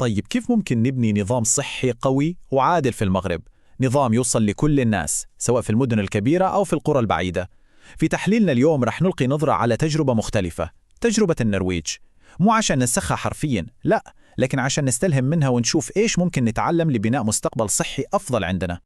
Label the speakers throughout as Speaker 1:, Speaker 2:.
Speaker 1: طيب كيف ممكن نبني نظام صحي قوي وعادل في المغرب؟ نظام يوصل لكل الناس سواء في المدن الكبيرة أو في القرى البعيدة. في تحليلنا اليوم رح نلقي نظرة على تجربة مختلفة، تجربة النرويج. مو عشان ننسخها حرفيا، لا، لكن عشان نستلهم منها ونشوف إيش ممكن نتعلم لبناء مستقبل صحي أفضل عندنا.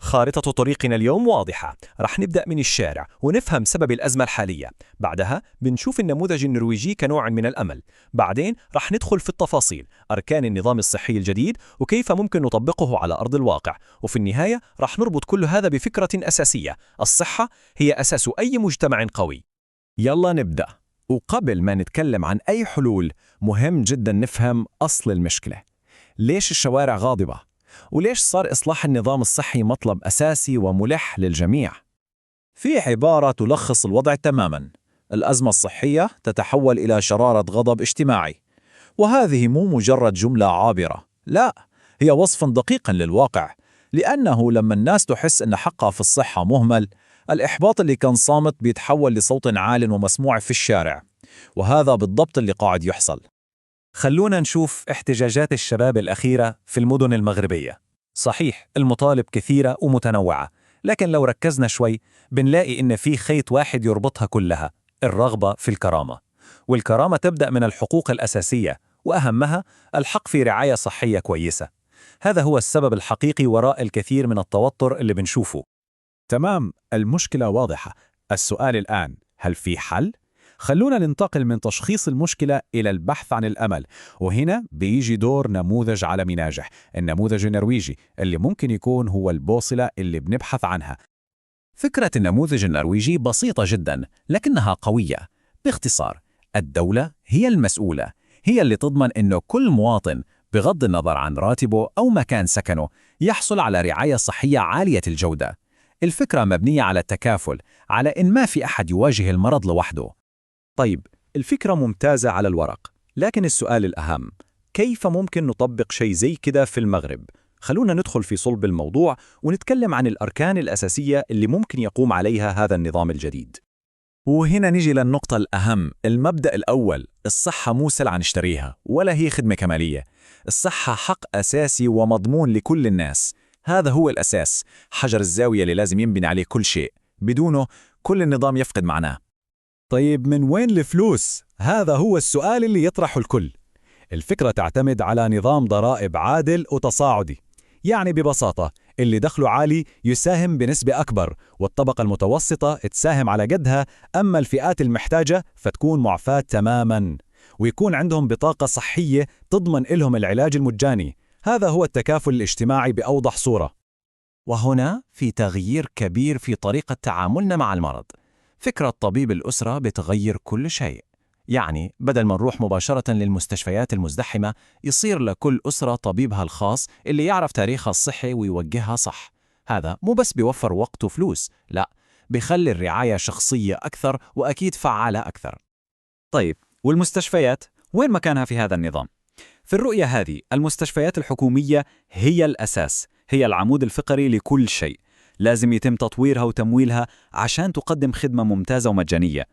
Speaker 2: خارطة طريقنا اليوم واضحة. رح نبدأ من الشارع ونفهم سبب الأزمة الحالية. بعدها بنشوف النموذج النرويجي كنوع من الأمل. بعدين رح ندخل في التفاصيل، أركان النظام الصحي الجديد وكيف ممكن نطبقه على أرض الواقع. وفي النهاية رح نربط كل هذا بفكرة أساسية: الصحة هي أساس أي مجتمع قوي.
Speaker 3: يلا نبدأ. وقبل ما نتكلم عن أي حلول، مهم جدا نفهم أصل المشكلة. ليش الشوارع غاضبة؟ وليش صار إصلاح النظام الصحي مطلب أساسي وملح للجميع؟
Speaker 1: في عبارة تلخص الوضع تماما: الأزمة الصحية تتحول إلى شرارة غضب اجتماعي. وهذه مو مجرد جملة عابرة، لا، هي وصف دقيق للواقع. لأنه لما الناس تحس أن حقها في الصحة مهمل، الإحباط اللي كان صامت بيتحول لصوت عال ومسموع في الشارع. وهذا بالضبط اللي قاعد يحصل.
Speaker 2: خلونا نشوف احتجاجات الشباب الأخيرة في المدن المغربية. صحيح المطالب كثيرة ومتنوعة، لكن لو ركزنا شوي بنلاقي إن في خيط واحد يربطها كلها: الرغبة في الكرامة. والكرامة تبدأ من الحقوق الأساسية، وأهمها الحق في رعاية صحية كويسة. هذا هو السبب الحقيقي وراء الكثير من التوتر اللي بنشوفه.
Speaker 3: تمام، المشكلة واضحة. السؤال الآن، هل في حل؟ خلونا ننتقل من تشخيص المشكلة إلى البحث عن الأمل. وهنا بيجي دور نموذج عالمي ناجح، النموذج النرويجي، اللي ممكن يكون هو البوصلة اللي بنبحث عنها.
Speaker 1: فكرة النموذج النرويجي بسيطة جدا لكنها قوية. باختصار، الدولة هي المسؤولة، هي اللي تضمن إنه كل مواطن بغض النظر عن راتبه أو مكان سكنه يحصل على رعاية صحية عالية الجودة. الفكرة مبنية على التكافل، على إن ما في أحد يواجه المرض لوحده.
Speaker 2: طيب، الفكرة ممتازة على الورق، لكن السؤال الأهم: كيف ممكن نطبق شيء زي كده في المغرب؟ خلونا ندخل في صلب الموضوع ونتكلم عن الأركان الأساسية اللي ممكن يقوم عليها هذا النظام الجديد.
Speaker 1: وهنا نيجي للنقطة الأهم، المبدأ الأول: الصحة مو سلعة نشتريها ولا هي خدمة كمالية. الصحة حق أساسي ومضمون لكل الناس. هذا هو الأساس، حجر الزاوية اللي لازم ينبني عليه كل شيء. بدونه كل النظام يفقد معناه.
Speaker 3: طيب من وين الفلوس؟ هذا هو السؤال اللي يطرحه الكل. الفكرة تعتمد على نظام ضرائب عادل وتصاعدي. يعني ببساطة، اللي دخله عالي يساهم بنسبة أكبر، والطبقة المتوسطة تساهم على قدها، أما الفئات المحتاجة فتكون معفاة تماماً. ويكون عندهم بطاقة صحية تضمن لهم العلاج المجاني. هذا هو التكافل الاجتماعي بأوضح صورة.
Speaker 1: وهنا في تغيير كبير في طريقة تعاملنا مع المرض. فكرة طبيب الأسرة بتغير كل شيء. يعني بدل ما نروح مباشرة للمستشفيات المزدحمة، يصير لكل أسرة طبيبها الخاص اللي يعرف تاريخها الصحي ويوجهها صح. هذا مو بس بيوفر وقت وفلوس، لا، بيخلي الرعاية شخصية أكثر وأكيد فعالة أكثر.
Speaker 4: طيب، والمستشفيات وين مكانها في هذا النظام؟ في الرؤية هذه المستشفيات الحكومية هي الأساس، هي العمود الفقري لكل شيء. لازم يتم تطويرها وتمويلها عشان تقدم خدمة ممتازة ومجانية.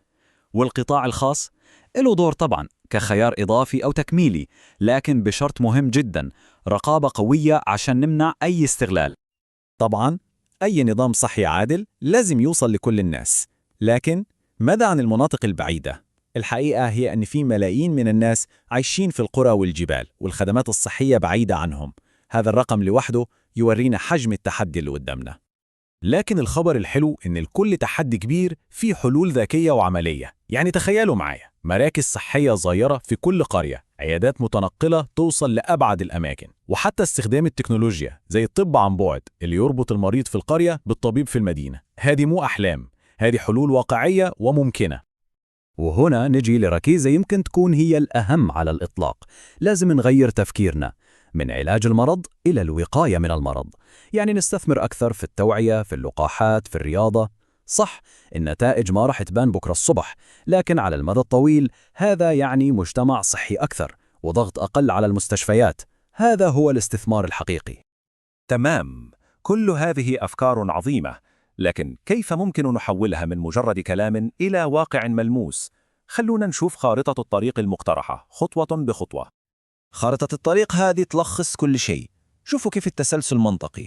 Speaker 4: والقطاع الخاص له دور طبعا كخيار إضافي أو تكميلي، لكن بشرط مهم جدا: رقابة قوية عشان نمنع أي استغلال.
Speaker 1: طبعا أي نظام صحي عادل لازم يوصل لكل الناس، لكن ماذا عن المناطق البعيدة؟ الحقيقة هي أن في ملايين من الناس عايشين في القرى والجبال والخدمات الصحية بعيدة عنهم. هذا الرقم لوحده يورينا حجم التحدي اللي قدامنا. لكن الخبر الحلو إن لكل تحدي كبير في حلول ذكية وعملية. يعني تخيلوا معايا مراكز صحية صغيرة في كل قرية، عيادات متنقلة توصل لأبعد الأماكن، وحتى استخدام التكنولوجيا زي الطب عن بعد اللي يربط المريض في القرية بالطبيب في المدينة. هذه مو أحلام، هذه حلول واقعية وممكنة.
Speaker 2: وهنا نجي لركيزة يمكن تكون هي الأهم على الإطلاق. لازم نغير تفكيرنا من علاج المرض إلى الوقاية من المرض. يعني نستثمر أكثر في التوعية، في اللقاحات، في الرياضة. صح، النتائج ما راح تبان بكرة الصبح، لكن على المدى الطويل هذا يعني مجتمع صحي أكثر وضغط أقل على المستشفيات. هذا هو الاستثمار الحقيقي.
Speaker 5: تمام، كل هذه أفكار عظيمة، لكن كيف ممكن نحولها من مجرد كلام إلى واقع ملموس؟ خلونا نشوف خارطة الطريق المقترحة خطوة بخطوة. خارطة الطريق هذه تلخص كل شيء. شوفوا كيف التسلسل منطقي.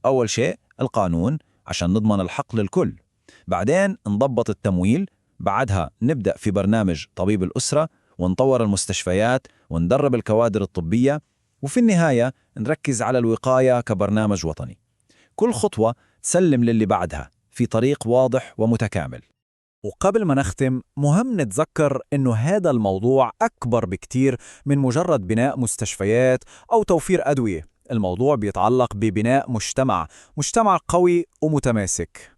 Speaker 5: أول شيء القانون عشان نضمن الحق للكل، بعدين نضبط التمويل، بعدها نبدأ في برنامج طبيب الأسرة، ونطور المستشفيات وندرب الكوادر الطبية، وفي النهاية نركز على الوقاية كبرنامج وطني. كل خطوة تسلم للي بعدها في طريق واضح ومتكامل.
Speaker 1: وقبل ما نختم مهم نتذكر إنه هذا الموضوع أكبر بكتير من مجرد بناء مستشفيات أو توفير أدوية. الموضوع بيتعلق ببناء مجتمع قوي ومتماسك.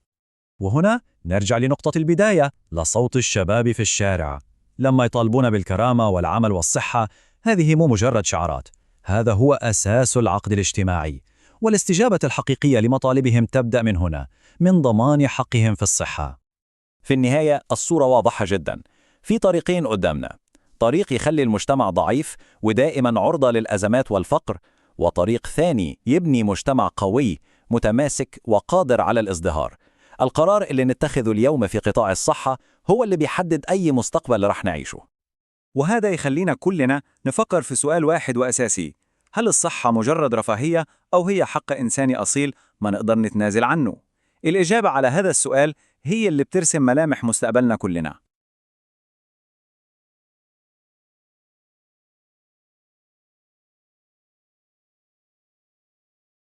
Speaker 2: وهنا نرجع لنقطة البداية، لصوت الشباب في الشارع. لما يطالبون بالكرامة والعمل والصحة، هذه مو مجرد شعارات، هذا هو أساس العقد الاجتماعي. والاستجابة الحقيقية لمطالبهم تبدأ من هنا، من ضمان حقهم في الصحة.
Speaker 5: في النهاية الصورة واضحة جدا. في طريقين قدامنا، طريق يخلي المجتمع ضعيف ودائما عرضة للأزمات والفقر، وطريق ثاني يبني مجتمع قوي متماسك وقادر على الازدهار. القرار اللي نتخذه اليوم في قطاع الصحة هو اللي بيحدد أي مستقبل رح نعيشه.
Speaker 4: وهذا يخلينا كلنا نفكر في سؤال واحد وأساسي: هل الصحة مجرد رفاهية أو هي حق إنساني أصيل ما نقدر نتنازل عنه؟ الإجابة على هذا السؤال هي اللي بترسم ملامح مستقبلنا كلنا.